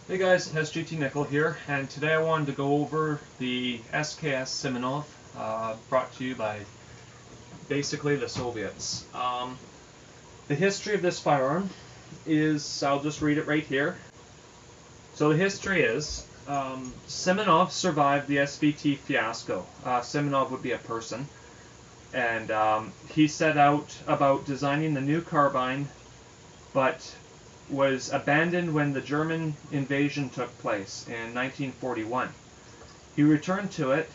Hey guys, SGT Nickel here, and today I wanted to go over the SKS Siminov, brought to you by basically the Soviets. The history of this firearm is, I'll just read it right here. So the history is, Siminov survived the SVT fiasco. Siminov would be a person, and he set out about designing the new carbine, but was abandoned when the German invasion took place in 1941. He returned to it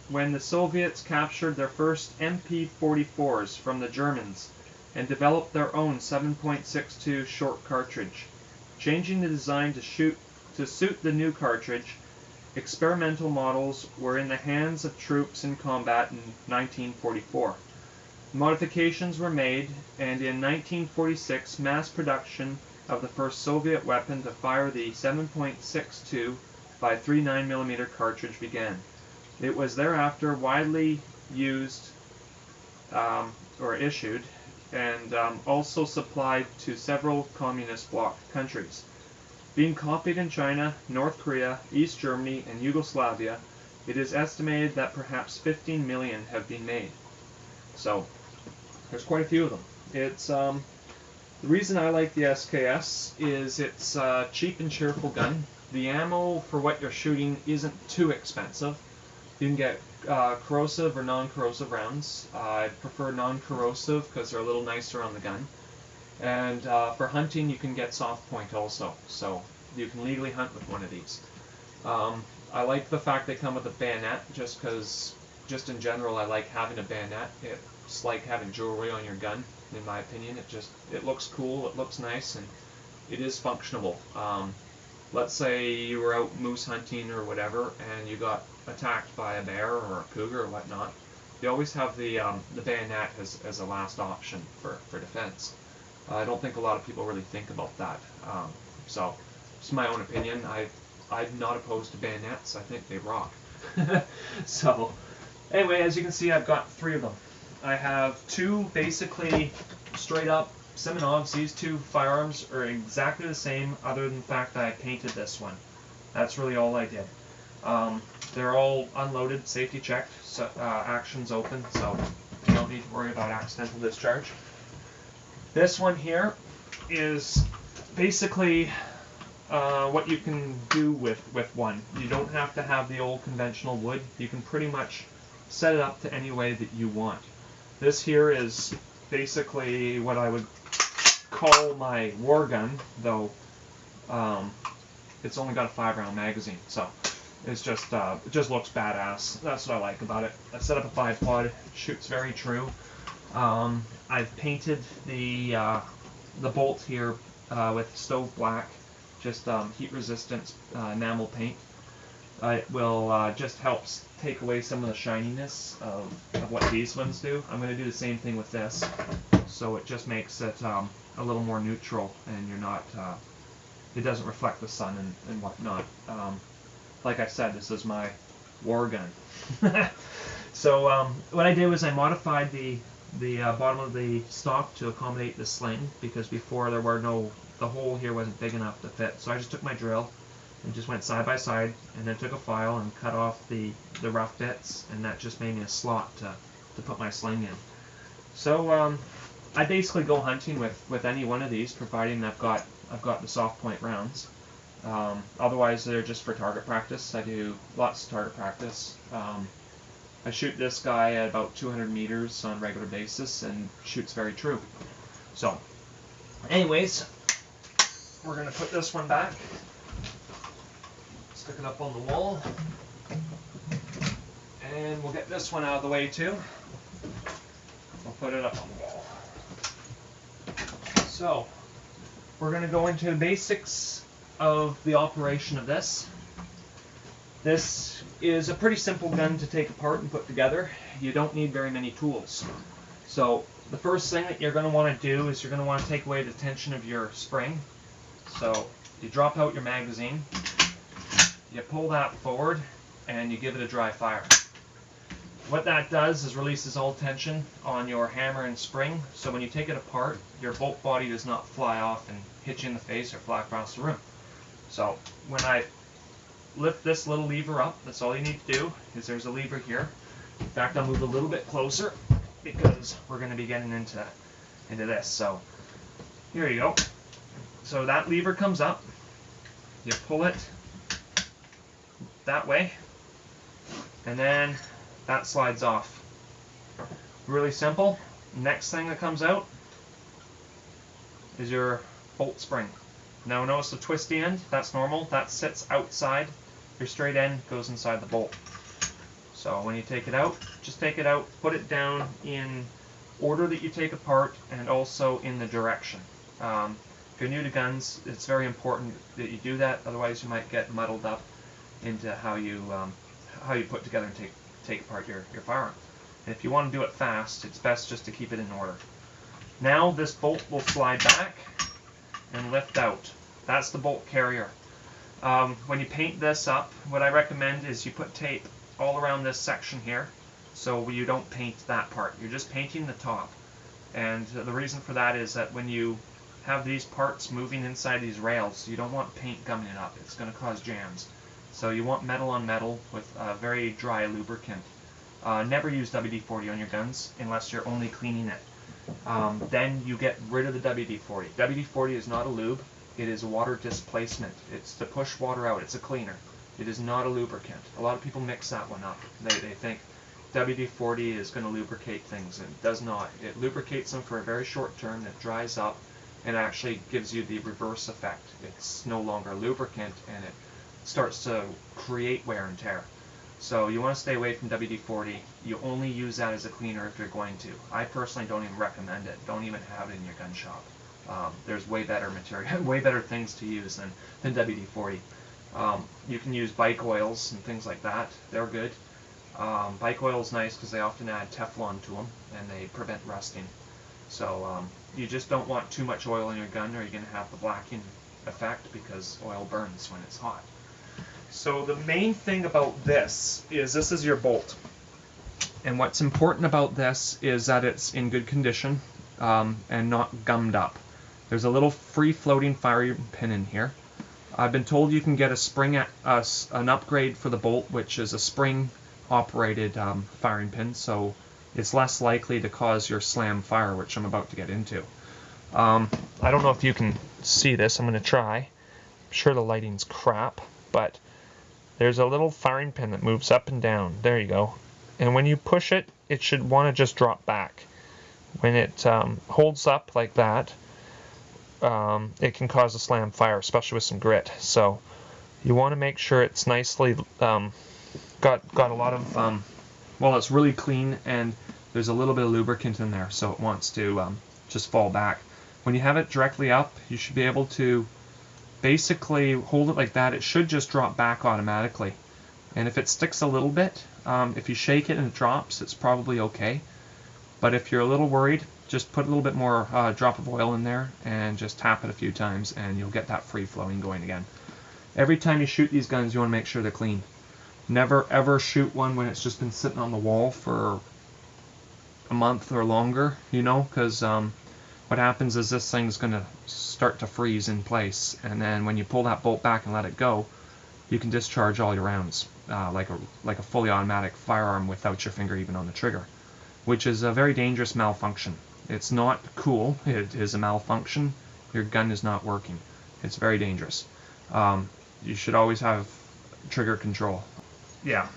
when the Soviets captured their first MP-44s from the Germans and developed their own 7.62 short cartridge. Changing the design to suit the new cartridge, experimental models were in the hands of troops in combat in 1944. Modifications were made, and in 1946 mass production of the first Soviet weapon to fire the 7.62 by 39mm cartridge began. It was thereafter widely used or issued and also supplied to several communist bloc countries. Being copied in China, North Korea, East Germany, and Yugoslavia, it is estimated that perhaps 15 million have been made. So, there's quite a few of them. It's the reason I like the SKS is it's a cheap and cheerful gun. The ammo for what you're shooting isn't too expensive. You can get corrosive or non-corrosive rounds. I prefer non-corrosive because they're a little nicer on the gun. And for hunting you can get soft point also, so you can legally hunt with one of these. I like the fact they come with a bayonet just because, just in general, I like having a bayonet. It's like having jewelry on your gun, in my opinion. It looks cool, it looks nice, and it is functional. Let's say you were out moose hunting or whatever, and you got attacked by a bear or a cougar or whatnot. You always have the bayonet as a last option for defense. I don't think a lot of people really think about that. So, it's my own opinion. I'm not opposed to bayonets. I think they rock. So, anyway, as you can see, I've got 3 of them. I have 2 basically straight up Siminovs. These 2 firearms are exactly the same, other than the fact that I painted this one. That's really all I did. They're all unloaded, safety checked, so, actions open, so you don't need to worry about accidental discharge. This one here is basically what you can do with one. You don't have to have the old conventional wood. You can pretty much set it up to any way that you want. This here is basically what I would call my war gun, though it's only got a 5-round magazine, so it's just it just looks badass. That's what I like about it. I set up a 5-pod. Shoots very true. I've painted the bolt here with stove black, just heat resistant enamel paint. It will just helps take away some of the shininess of what these ones do. I'm going to do the same thing with this, so it just makes it a little more neutral, and you're not it doesn't reflect the sun and whatnot. Like I said, this is my war gun. So what I did was I modified the bottom of the stock to accommodate the sling, because before there were the hole here wasn't big enough to fit. So I just took my drill and just went side by side, and then took a file and cut off the rough bits, and that just made me a slot to put my sling in. So I basically go hunting with any one of these, providing I've got the soft point rounds. Otherwise they're just for target practice. I do lots of target practice. I shoot this guy at about 200 meters on a regular basis, and shoots very true. So, anyways, we're going to put this one back, stick it up on the wall, and we'll get this one out of the way too. We'll put it up on the wall. So, we're going to go into the basics of the operation of this. This is a pretty simple gun to take apart and put together. You don't need very many tools. So the first thing that you're going to want to do is you're going to want to take away the tension of your spring. So you drop out your magazine, you pull that forward, and you give it a dry fire. What that does is releases all tension on your hammer and spring, so when you take it apart, your bolt body does not fly off and hit you in the face or fly across the room. So when I lift this little lever up, that's all you need to do, is there's a lever here. In fact, I'll move a little bit closer because we're going to be getting into this. So here you go. So that lever comes up, you pull it that way, and then that slides off. Really simple. Next thing that comes out is your bolt spring. Now notice the twisty end, that's normal, that sits outside. Your straight end goes inside the bolt. So when you take it out, just take it out, put it down in order that you take apart and also in the direction. If you're new to guns, it's very important that you do that, otherwise you might get muddled up into how you put together and take apart your firearm. And if you want to do it fast, it's best just to keep it in order. Now this bolt will slide back and lift out. That's the bolt carrier. When you paint this up, what I recommend is you put tape all around this section here, so you don't paint that part. You're just painting the top. And the reason for that is that when you have these parts moving inside these rails, you don't want paint gumming it up. It's going to cause jams. So you want metal on metal with a very dry lubricant. Never use WD-40 on your guns unless you're only cleaning it. Then you get rid of the WD-40. WD-40 is not a lube. It is a water displacement. It's to push water out. It's a cleaner. It is not a lubricant. A lot of people mix that one up. They think WD-40 is going to lubricate things, and it does not. It lubricates them for a very short term. It dries up and actually gives you the reverse effect. It's no longer a lubricant, and it starts to create wear and tear. So you want to stay away from WD-40. You only use that as a cleaner if you're going to. I personally don't even recommend it. Don't even have it in your gun shop. There's way better material, way better things to use than WD-40. You can use bike oils and things like that. They're good. Bike oil is nice because they often add Teflon to them and they prevent rusting. So you just don't want too much oil in your gun, or you're going to have the blacking effect because oil burns when it's hot. So the main thing about this is your bolt. And what's important about this is that it's in good condition and not gummed up. There's a little free floating firing pin in here. I've been told you can get a spring, an upgrade for the bolt, which is a spring operated firing pin, so it's less likely to cause your slam fire, which I'm about to get into. I don't know if you can see this. I'm going to try. I'm sure the lighting's crap, but there's a little firing pin that moves up and down. There you go. And when you push it, it should want to just drop back. When it holds up like that, it can cause a slam fire, especially with some grit. So you want to make sure it's nicely got a lot of well, it's really clean and there's a little bit of lubricant in there, so it wants to just fall back. When you have it directly up, you should be able to basically hold it like that. It should just drop back automatically. And if it sticks a little bit, if you shake it and it drops, it's probably okay. But if you're a little worried, just put a little bit more drop of oil in there and just tap it a few times and you'll get that free flowing going again. Every time you shoot these guns, you want to make sure they're clean. Never ever shoot one when it's just been sitting on the wall for a month or longer, you know, because what happens is this thing's going to start to freeze in place, and then when you pull that bolt back and let it go, you can discharge all your rounds like a fully automatic firearm without your finger even on the trigger, which is a very dangerous malfunction. It's not cool. It is a malfunction. Your gun is not working. It's very dangerous. You should always have trigger control. Yeah.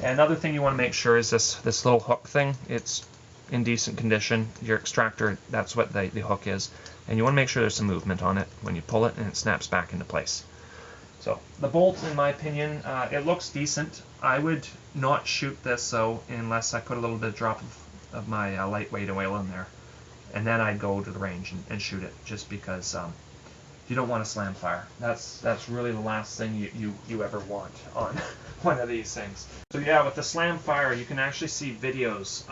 Another thing you want to make sure is this little hook thing. It's in decent condition. Your extractor, that's what the hook is. And you want to make sure there's some movement on it when you pull it and it snaps back into place. So the bolt, in my opinion, it looks decent. I would not shoot this though unless I put a little bit of drop of my lightweight oil in there. And then I'd go to the range and shoot it, just because you don't want a slam fire. That's really the last thing you ever want on one of these things. So yeah, with the slam fire, you can actually see videos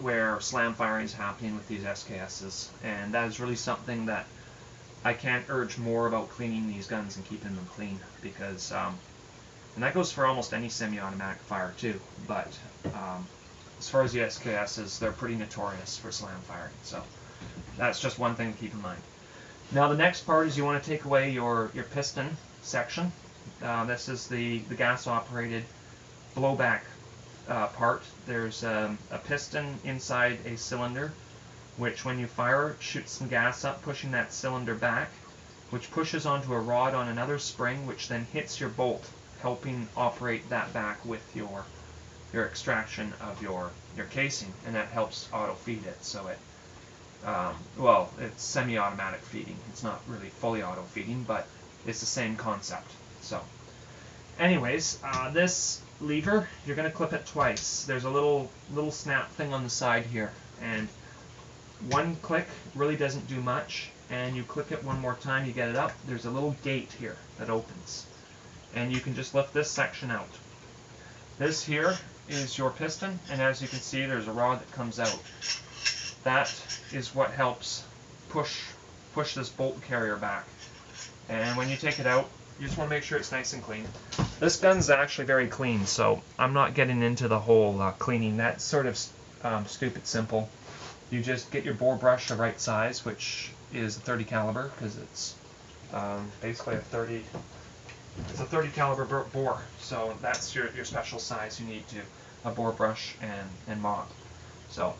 where slam firing is happening with these SKSs, and that is really something that I can't urge more about cleaning these guns and keeping them clean, because and that goes for almost any semi-automatic fire too, but as far as the SKSs, they're pretty notorious for slam firing, so that's just one thing to keep in mind. Now the next part is you want to take away your piston section. This is the gas operated blowback part. There's a piston inside a cylinder, which when you fire shoots some gas up, pushing that cylinder back, which pushes onto a rod on another spring, which then hits your bolt, helping operate that back with your extraction of your casing, and that helps auto feed it. So it well, it's semi-automatic feeding. It's not really fully auto feeding, but it's the same concept. So anyways, this lever, you're going to clip it twice. There's a little snap thing on the side here, and one click really doesn't do much, and you click it one more time, you get it up, there's a little gate here that opens, and you can just lift this section out. This here is your piston, and as you can see, there's a rod that comes out. That is what helps push this bolt carrier back. And when you take it out, you just want to make sure it's nice and clean. This gun's actually very clean, so I'm not getting into the whole cleaning. That's sort of stupid simple. You just get your bore brush the right size, which is a 30 caliber, because it's basically a 30 caliber bore. So that's your special size you need to a bore brush and mop. So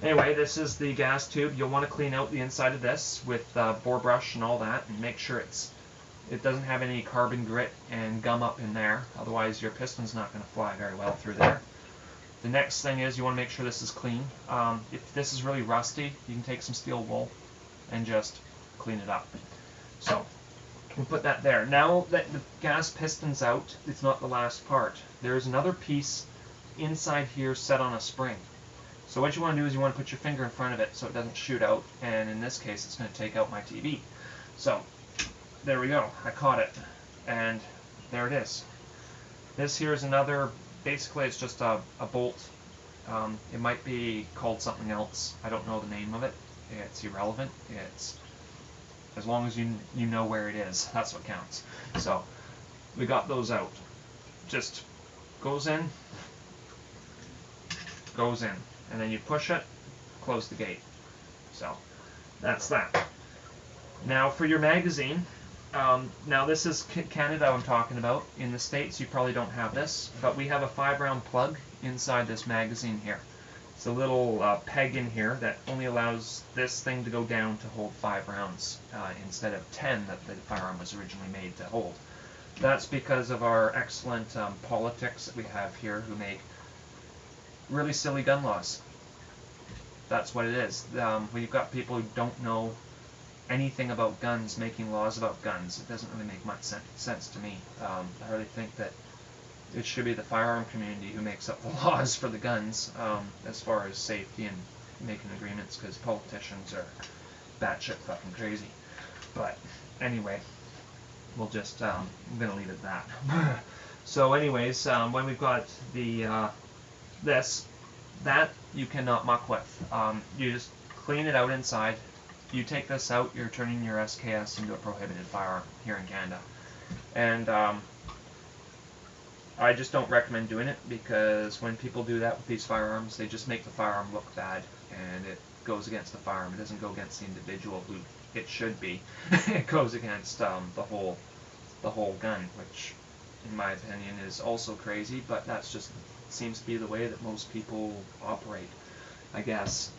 anyway, this is the gas tube. You'll want to clean out the inside of this with bore brush and all that, and make sure it doesn't have any carbon grit and gum up in there. Otherwise, your piston's not going to fly very well through there. The next thing is you want to make sure this is clean. If this is really rusty, you can take some steel wool and just clean it up. So we'll put that there. Now that the gas piston's out, it's not the last part. There's another piece inside here set on a spring. So what you want to do is you want to put your finger in front of it so it doesn't shoot out, and in this case it's going to take out my TV. So there we go, I caught it, and there it is. This here is another, basically it's just a bolt. It might be called something else, I don't know the name of it. It's irrelevant. It's as long as you know where it is, that's what counts. So we got those out. Just goes in, and then you push it, close the gate. So that's that. Now for your magazine, now this is Canada I'm talking about. In the States you probably don't have this, but we have a 5-round plug inside this magazine here. It's a little peg in here that only allows this thing to go down to hold 5 rounds instead of 10 that the firearm was originally made to hold. That's because of our excellent politics that we have here, who make really silly gun laws. That's what it is. We've got people who don't know anything about guns making laws about guns. It doesn't really make much sense to me. I really think that it should be the firearm community who makes up the laws for the guns as far as safety and making agreements, because politicians are batshit fucking crazy. But anyway, we'll just, I'm going to leave it at that. So anyways, when we've got the that you cannot muck with. You just clean it out inside. You take this out, you're turning your SKS into a prohibited firearm here in Canada. And I just don't recommend doing it, because when people do that with these firearms, they just make the firearm look bad, and it goes against the firearm. It doesn't go against the individual who it should be. It goes against the whole gun, which in my opinion is also crazy, but that's just seems to be the way that most people operate, I guess.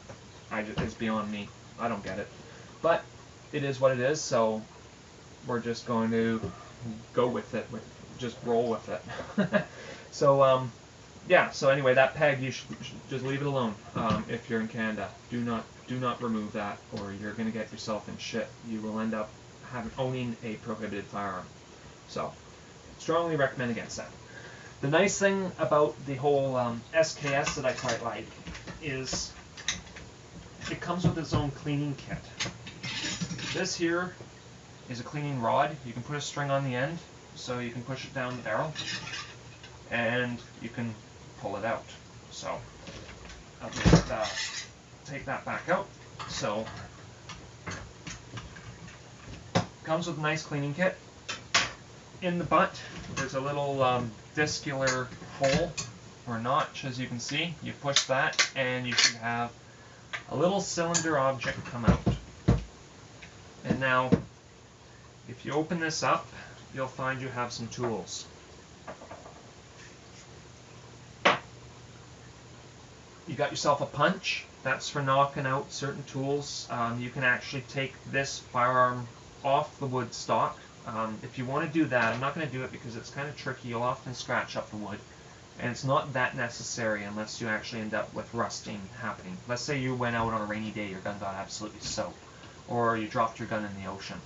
It's beyond me. I don't get it. But it is what it is, so we're just going to go with it. Just roll with it. So yeah, so anyway, that peg, you should just leave it alone if you're in Canada. Do not remove that, or you're going to get yourself in shit. You will end up owning a prohibited firearm. So strongly recommend against that. The nice thing about the whole SKS that I quite like is it comes with its own cleaning kit. This here is a cleaning rod. You can put a string on the end, so you can push it down the barrel, and you can pull it out. So I'll just take that back out. So comes with a nice cleaning kit. In the butt, there's a little discular hole or notch, as you can see. You push that, and you should have a little cylinder object come out. And now, if you open this up, you'll find you have some tools. You got yourself a punch. That's for knocking out certain tools. You can actually take this firearm off the wood stock. If you want to do that, I'm not going to do it because it's kind of tricky. You'll often scratch up the wood. And it's not that necessary unless you actually end up with rusting happening. Let's say you went out on a rainy day, your gun got absolutely soaked. Or you dropped your gun in the ocean.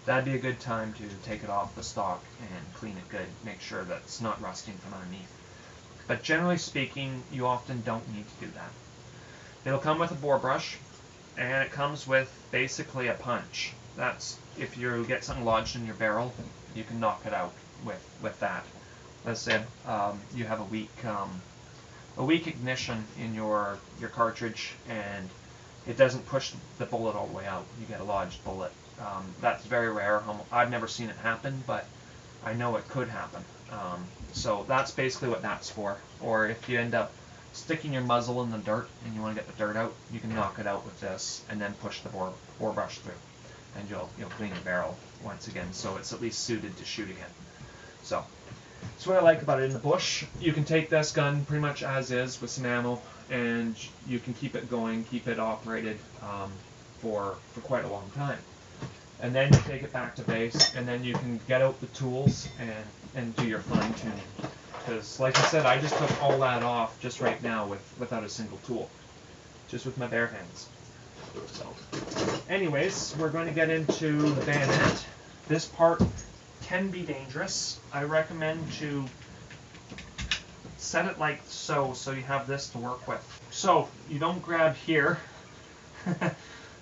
That'd be a good time to take it off the stock and clean it good. Make sure that it's not rusting from underneath. But generally speaking, you often don't need to do that. It'll come with a bore brush, and it comes with basically a punch. That's if you get something lodged in your barrel, you can knock it out with that. Let's say you have a weak ignition in your cartridge, and it doesn't push the bullet all the way out. You get a lodged bullet. That's very rare. I've never seen it happen, but I know it could happen. So that's basically what that's for. Or if you end up sticking your muzzle in the dirt and you want to get the dirt out, you can knock it out with this and then push the bore brush through, and you'll clean your barrel once again, so it's at least suited to shoot again. So that's what I like about it. In the bush, you can take this gun pretty much as is with some ammo, and you can keep it going, keep it operated for quite a long time. And then you take it back to base, and then you can get out the tools and do your fine tuning. Because, like I said, I just took all that off just right now without a single tool, just with my bare hands. So, anyways, we're going to get into the bayonet. This part can be dangerous. I recommend to set it like so you have this to work with. So, you don't grab here.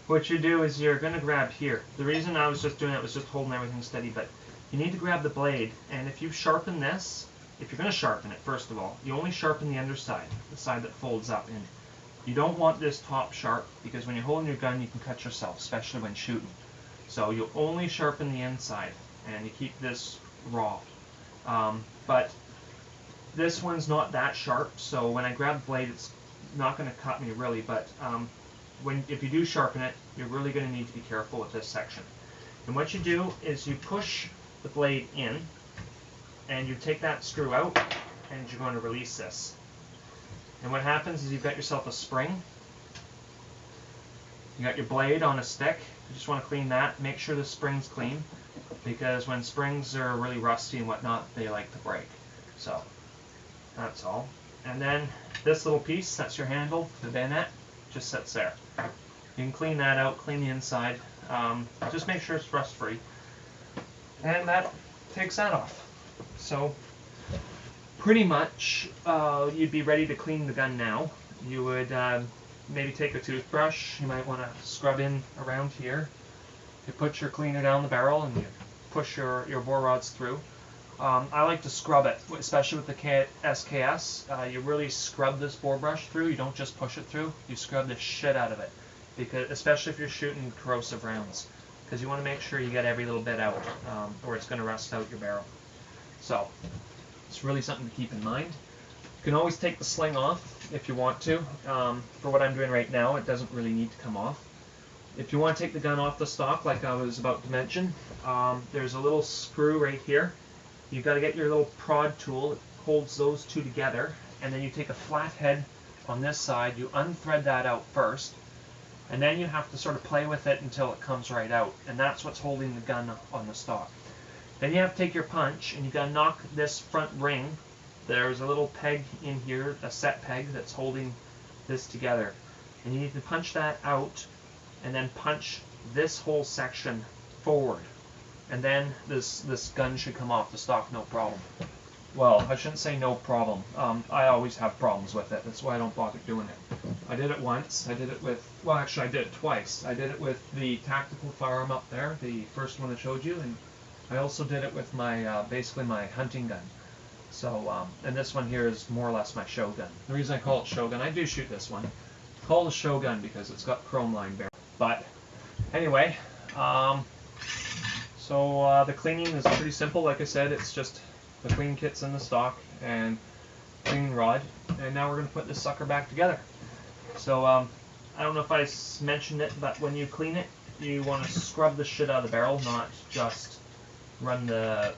What you do is you're going to grab here. The reason I was just doing it was just holding everything steady, but you need to grab the blade, and if you sharpen this, if you're going to sharpen it, first of all, you only sharpen the underside, the side that folds up in. You don't want this top sharp, because when you're holding your gun, you can cut yourself, especially when shooting. So you'll only sharpen the inside, and you keep this raw. But this one's not that sharp, so when I grab the blade, it's not going to cut me really, but if you do sharpen it, you're really going to need to be careful with this section. And what you do is you push the blade in, and you take that screw out, and you're going to release this. And what happens is you've got yourself a spring. You got your blade on a stick. You just want to clean that. Make sure the spring's clean, because when springs are really rusty and whatnot, they like to break. So that's all. And then this little piece, that's your handle, the bayonet, just sits there. You can clean that out, clean the inside. Just make sure it's rust-free. And that takes that off. So pretty much you'd be ready to clean the gun now. You would maybe take a toothbrush. You might want to scrub in around here. You put your cleaner down the barrel and you push your bore rods through. I like to scrub it, especially with the SKS. You really scrub this bore brush through. You don't just push it through. You scrub the shit out of it, because especially if you're shooting corrosive rounds, because you want to make sure you get every little bit out, or it's going to rust out your barrel. So it's really something to keep in mind. You can always take the sling off if you want to. For what I'm doing right now, it doesn't really need to come off. If you want to take the gun off the stock, like I was about to mention, there's a little screw right here. You've got to get your little prod tool that holds those two together, and then you take a flat head on this side, you unthread that out first, and then you have to sort of play with it until it comes right out, and that's what's holding the gun on the stock. Then you have to take your punch, and you've got to knock this front ring. There's a little peg in here, a set peg that's holding this together, and you need to punch that out, and then punch this whole section forward. And then this gun should come off the stock, no problem. Well, I shouldn't say no problem. I always have problems with it. That's why I don't bother doing it. I did it once. I did it with, well, actually I did it twice. I did it with the tactical firearm up there, the first one I showed you, and I also did it with my, basically my hunting gun. So, and this one here is more or less my show gun. The reason I call it show gun, I do shoot this one. I call it a show gun because it's got chrome line barrel. But anyway, so the cleaning is pretty simple. Like I said, it's just the clean kit's in the stock and cleaning rod. And now we're going to put this sucker back together. So I don't know if I mentioned it, but when you clean it, you want to scrub the shit out of the barrel, not just run the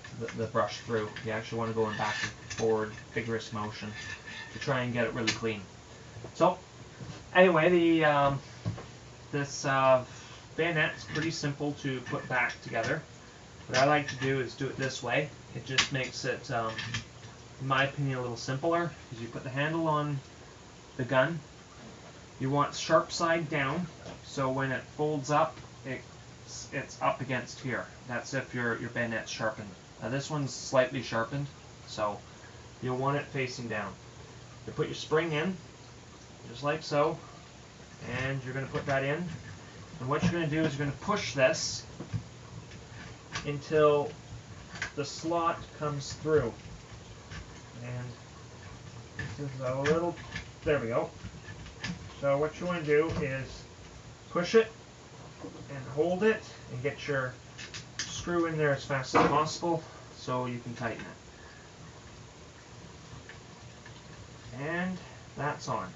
brush through. You actually want to go in back and forward, vigorous motion to try and get it really clean. So, anyway, this bayonet's pretty simple to put back together. What I like to do is do it this way. It just makes it, in my opinion, a little simpler, because you put the handle on the gun. You want sharp side down, so when it folds up, it's up against here. That's if your bayonet's sharpened. Now this one's slightly sharpened, so you'll want it facing down. You put your spring in, just like so, and you're going to put that in. And what you're going to do is you're going to push this until the slot comes through. And this is a little, there we go. So what you want to do is push it and hold it and get your screw in there as fast as possible so you can tighten it. And that's on.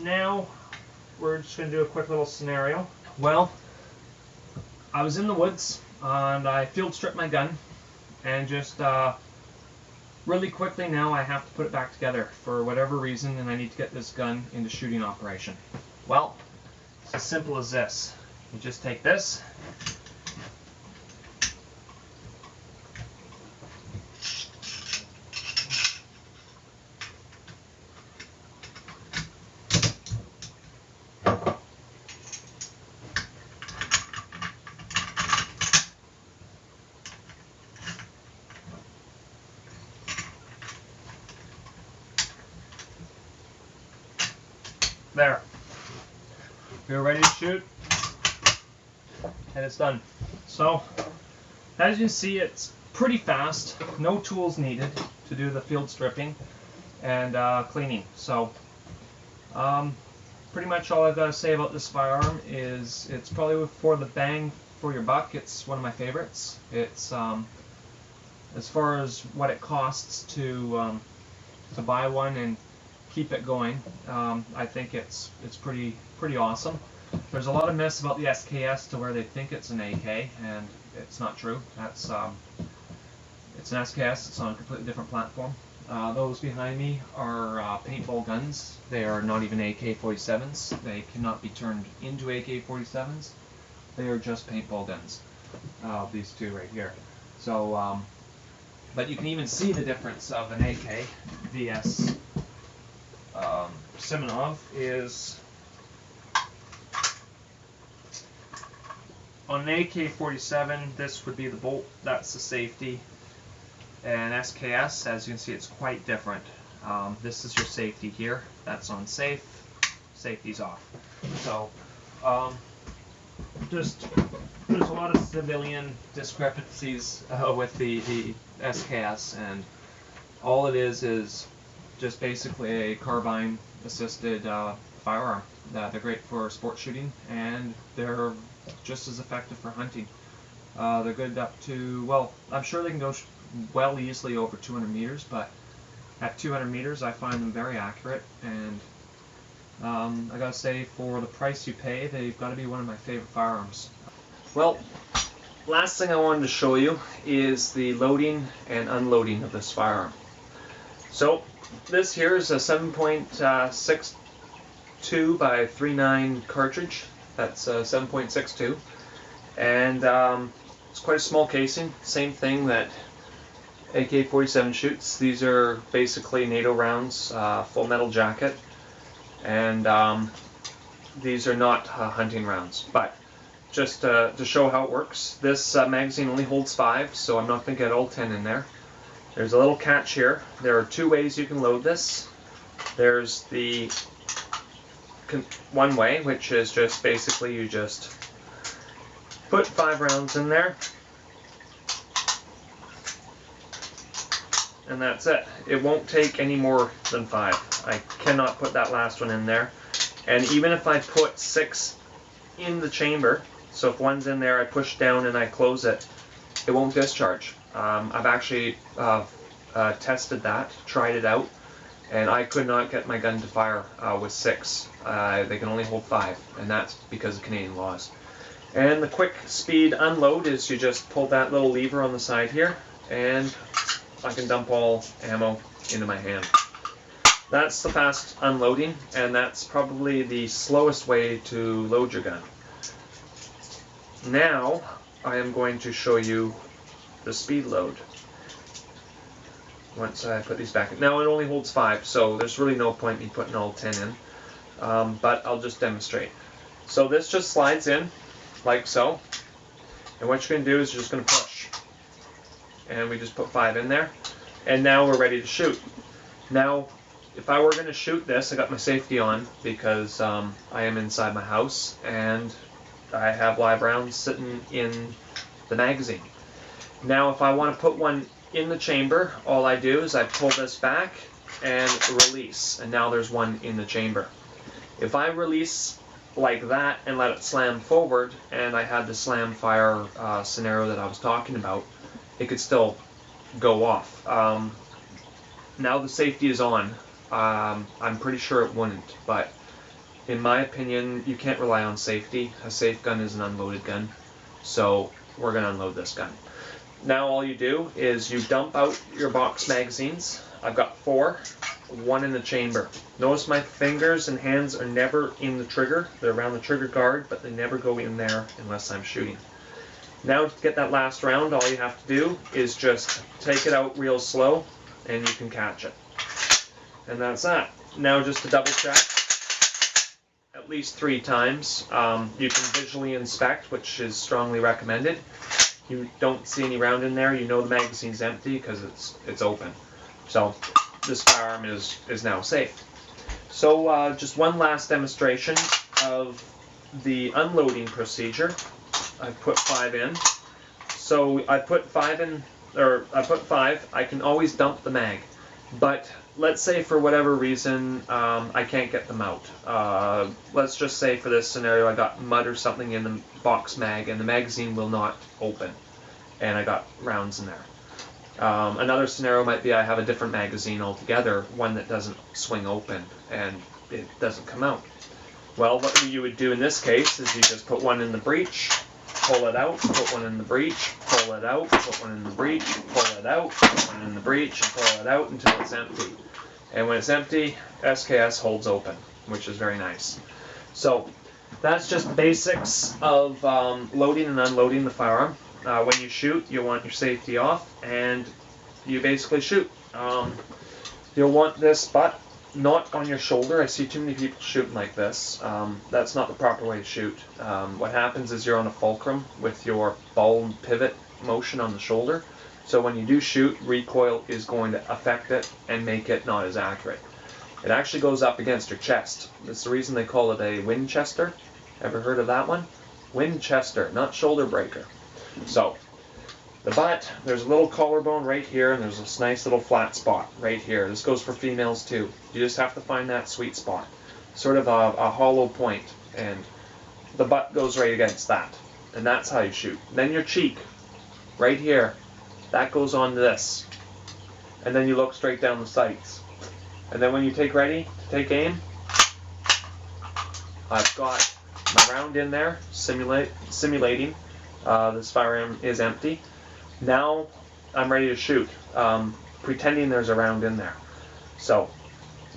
Now we're just going to do a quick little scenario. Well, I was in the woods and I field stripped my gun, and just really quickly now I have to put it back together for whatever reason, and I need to get this gun into shooting operation. Well, it's as simple as this. You just take this, there. You're ready to shoot, and it's done. So, as you see, it's pretty fast. No tools needed to do the field stripping and cleaning. So, pretty much all I've got to say about this firearm is it's probably for the bang for your buck. It's one of my favorites. It's as far as what it costs to buy one and keep it going, I think it's pretty awesome. There's a lot of myths about the SKS to where they think it's an AK, and it's not true. That's it's an SKS. It's on a completely different platform. Those behind me are paintball guns. They are not even AK-47s. They cannot be turned into AK-47s. They are just paintball guns. These two right here. So, but you can even see the difference of an AK vs. Siminov is on an AK-47. This would be the bolt. That's the safety. And SKS, as you can see, it's quite different. This is your safety here. That's on safe. Safety's off. So, there's a lot of civilian discrepancies with the SKS, and all it is just basically a carbine-assisted firearm. They're great for sport shooting, and they're just as effective for hunting. They're good up to, well, I'm sure they can go well easily over 200 meters, but at 200 meters I find them very accurate, and I gotta say, for the price you pay, they've got to be one of my favorite firearms. Well, last thing I wanted to show you is the loading and unloading of this firearm. So this here is a 7.62 by 39 cartridge. That's 7.62, and it's quite a small casing. Same thing that AK-47 shoots. These are basically NATO rounds, full metal jacket, and these are not hunting rounds. But just to show how it works, this magazine only holds 5, so I'm not going to get all 10 in there. There's a little catch here. There are 2 ways you can load this. There's the one way, which is just basically you just put 5 rounds in there, and that's it. It won't take any more than 5. I cannot put that last one in there. And even if I put 6 in the chamber, so if one's in there, I push down and I close it, it won't discharge. I've actually tested that, tried it out, and I could not get my gun to fire with 6 They can only hold 5, and that's because of Canadian laws. And the quick speed unload is you just pull that little lever on the side here, and I can dump all ammo into my hand. That's the fast unloading, and that's probably the slowest way to load your gun. Now I am going to show you the speed load. Once I put these back in. Now it only holds 5, so there's really no point in me putting all 10 in, but I'll just demonstrate. So this just slides in like so, and what you're going to do is you're just going to push, and we just put 5 in there, and now we're ready to shoot. Now if I were going to shoot this, I got my safety on because I am inside my house and I have live rounds sitting in the magazine. Now if I want to put one in the chamber, all I do is I pull this back and release, and now there's one in the chamber. If I release like that and let it slam forward, and I had the slam fire scenario that I was talking about, it could still go off. Now the safety is on. I'm pretty sure it wouldn't, but in my opinion, you can't rely on safety. A safe gun is an unloaded gun, so we're going to unload this gun. Now all you do is you dump out your box magazines. I've got 4, 1 in the chamber. Notice my fingers and hands are never in the trigger. They're around the trigger guard, but they never go in there unless I'm shooting. Now to get that last round, all you have to do is just take it out real slow, and you can catch it. And that's that. Now just to double check, at least 3 times. You can visually inspect, which is strongly recommended. You don't see any round in there, you know the magazine's empty because it's open. So this firearm is now safe. So just one last demonstration of the unloading procedure. I put 5 in. So I put 5 in, or I put 5. I can always dump the mag, but let's say for whatever reason I can't get them out. Let's just say for this scenario I got mud or something in the box mag and the magazine will not open, and I got rounds in there. Another scenario might be I have a different magazine altogether, one that doesn't swing open and it doesn't come out. Well, what you would do in this case is you just put one in the breech, pull it out, put one in the breech, pull it out, put one in the breech, pull it out, put one in the breech, and pull it out until it's empty. And when it's empty, SKS holds open, which is very nice. So that's just the basics of loading and unloading the firearm. When you shoot, you want your safety off, and you basically shoot. You'll want this butt not on your shoulder. I see too many people shooting like this. That's not the proper way to shoot. What happens is you're on a fulcrum with your ball and pivot motion on the shoulder. So when you do shoot, recoil is going to affect it and make it not as accurate. It actually goes up against your chest. That's the reason they call it a Winchester. Ever heard of that one? Winchester, not shoulder breaker. So the butt, there's a little collarbone right here, and there's this nice little flat spot right here. This goes for females too. You just have to find that sweet spot, sort of a hollow point, and the butt goes right against that, and that's how you shoot. Then your cheek, right here, that goes on this, and then you look straight down the sights. And then when you take ready to take aim, I've got my round in there, simulating this firearm is empty. Now I'm ready to shoot, pretending there's a round in there. So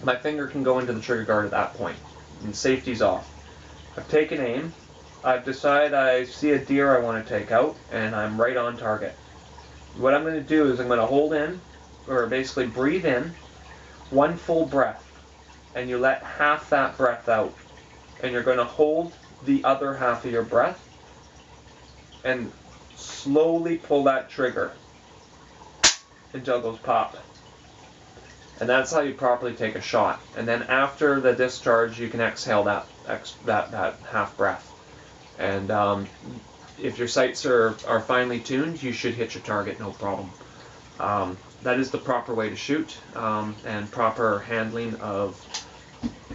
my finger can go into the trigger guard at that point, and safety's off. I've taken aim. I've decided I see a deer I want to take out, and I'm right on target. What I'm going to do is I'm going to hold in, or basically breathe in, one full breath, and you let half that breath out. And you're going to hold the other half of your breath and slowly pull that trigger until it goes pop. And that's how you properly take a shot. And then after the discharge, you can exhale that half breath. And if your sights are finely tuned, you should hit your target no problem. That is the proper way to shoot, and proper handling of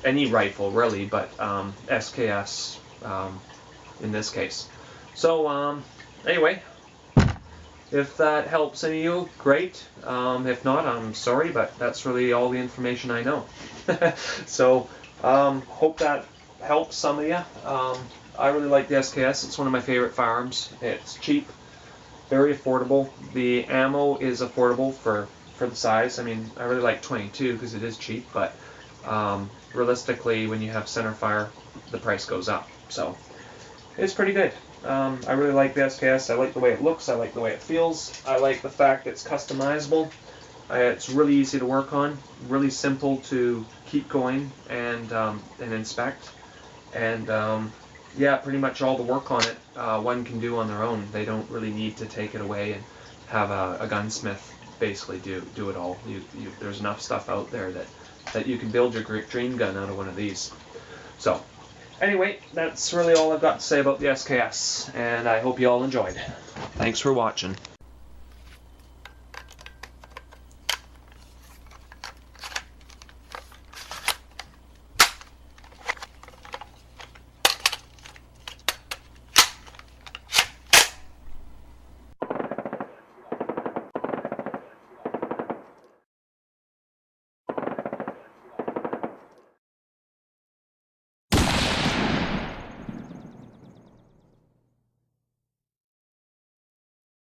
any rifle really, but SKS in this case. So anyway, if that helps any of you, great. If not, I'm sorry, but that's really all the information I know. So Hope that helps some of you. I really like the SKS. It's one of my favorite firearms. It's cheap, very affordable. The ammo is affordable for the size. I mean, I really like 22 because it is cheap, but realistically, when you have center fire, the price goes up. So it's pretty good. I really like the SKS. I like the way it looks. I like the way it feels. I like the fact that it's customizable. It's really easy to work on, really simple to keep going and inspect. And yeah, pretty much all the work on it one can do on their own. They don't really need to take it away and have a gunsmith basically do it all. There's enough stuff out there that you can build your dream gun out of one of these. So anyway, that's really all I've got to say about the SKS, and I hope you all enjoyed. Thanks for watching.